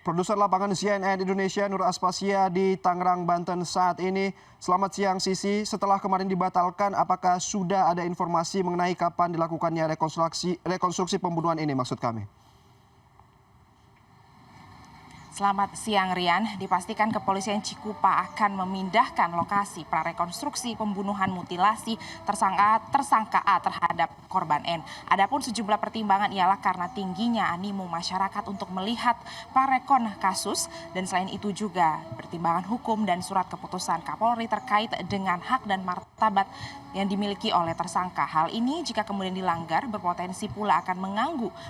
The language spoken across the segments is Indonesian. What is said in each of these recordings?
Produser lapangan CNN Indonesia Nur Aspasya di Tangerang, Banten saat ini. Selamat siang Sisi, setelah kemarin dibatalkan, apakah sudah ada informasi mengenai kapan dilakukannya rekonstruksi pembunuhan ini maksud kami? Selamat siang Rian, dipastikan kepolisian Cikupa akan memindahkan lokasi prarekonstruksi pembunuhan mutilasi tersangka A terhadap korban N. Adapun sejumlah pertimbangan ialah karena tingginya animo masyarakat untuk melihat prarekon kasus dan selain itu juga pertimbangan hukum dan surat keputusan Kapolri terkait dengan hak dan martabat yang dimiliki oleh tersangka. Hal ini jika kemudian dilanggar berpotensi pula akan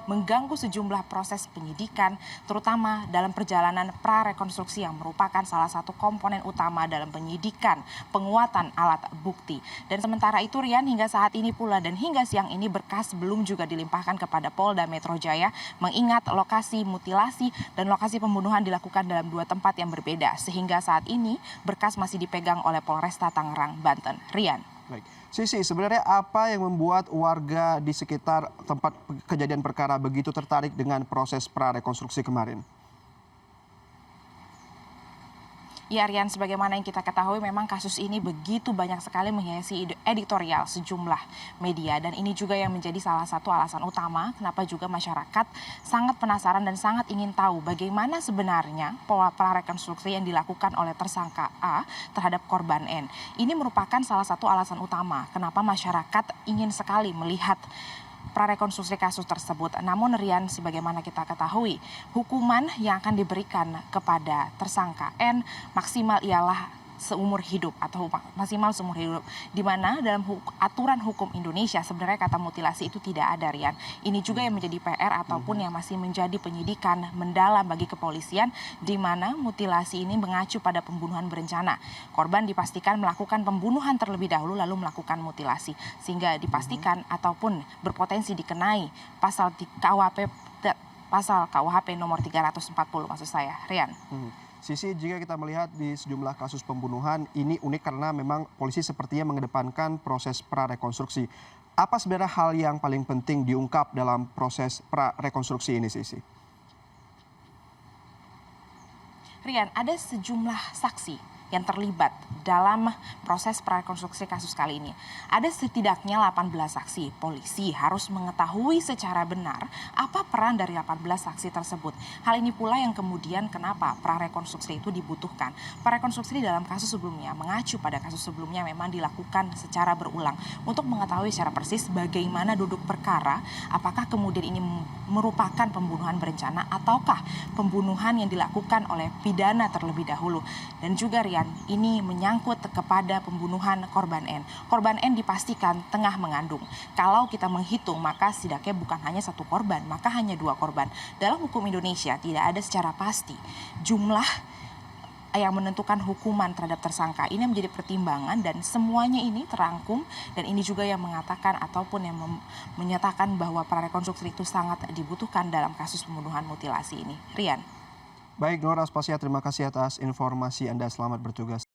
mengganggu sejumlah proses penyidikan terutama dalam perjalanan prarekonstruksi yang merupakan salah satu komponen utama dalam penyidikan penguatan alat bukti. Dan sementara itu Rian, hingga saat ini pula dan hingga siang ini berkas belum juga dilimpahkan kepada Polda Metro Jaya mengingat lokasi mutilasi dan lokasi pembunuhan dilakukan dalam dua tempat yang berbeda sehingga saat ini berkas masih dipegang oleh Polresta Tangerang, Banten. Rian. Baik. Sisi, sebenarnya apa yang membuat warga di sekitar tempat kejadian perkara begitu tertarik dengan proses prarekonstruksi kemarin? Ya Rian, sebagaimana yang kita ketahui memang kasus ini begitu banyak sekali menghiasi editorial sejumlah media. Dan ini juga yang menjadi salah satu alasan utama kenapa juga masyarakat sangat penasaran dan sangat ingin tahu bagaimana sebenarnya pola prarekonstruksi yang dilakukan oleh tersangka A terhadap korban N. Ini merupakan salah satu alasan utama kenapa masyarakat ingin sekali melihat prarekonstruksi kasus tersebut. Namun Rian, sebagaimana kita ketahui, hukuman yang akan diberikan kepada tersangka N maksimal ialah seumur hidup atau maksimal seumur hidup, di mana dalam aturan hukum Indonesia sebenarnya kata mutilasi itu tidak ada Rian. Ini juga yang menjadi PR ataupun yang masih menjadi penyidikan mendalam bagi kepolisian, di mana mutilasi ini mengacu pada pembunuhan berencana. Korban dipastikan melakukan pembunuhan terlebih dahulu lalu melakukan mutilasi sehingga dipastikan ataupun berpotensi dikenai pasal KUHP nomor 340 maksud saya Rian. Sisi, jika kita melihat di sejumlah kasus pembunuhan, ini unik karena memang polisi sepertinya mengedepankan proses prarekonstruksi. Apa sebenarnya hal yang paling penting diungkap dalam proses prarekonstruksi ini, Sisi? Rian, ada sejumlah saksi yang terlibat dalam proses prarekonstruksi kasus kali ini. Ada setidaknya 18 saksi. Polisi harus mengetahui secara benar apa peran dari 18 saksi tersebut. Hal ini pula yang kemudian kenapa prarekonstruksi itu dibutuhkan. Prarekonstruksi dalam kasus sebelumnya mengacu pada kasus sebelumnya memang dilakukan secara berulang untuk mengetahui secara persis bagaimana duduk perkara, apakah kemudian ini merupakan pembunuhan berencana ataukah pembunuhan yang dilakukan oleh pidana terlebih dahulu. Dan juga Rian, ini menyangkut kepada pembunuhan korban N. Korban N dipastikan tengah mengandung. Kalau kita menghitung maka setidaknya bukan hanya satu korban, maka hanya dua korban. Dalam hukum Indonesia tidak ada secara pasti jumlah yang menentukan hukuman terhadap tersangka. Ini menjadi pertimbangan dan semuanya ini terangkum dan ini juga yang mengatakan ataupun yang menyatakan bahwa prarekonstruksi itu sangat dibutuhkan dalam kasus pembunuhan mutilasi ini. Rian. Baik, Nur Aspasya, terima kasih atas informasi Anda. Selamat bertugas.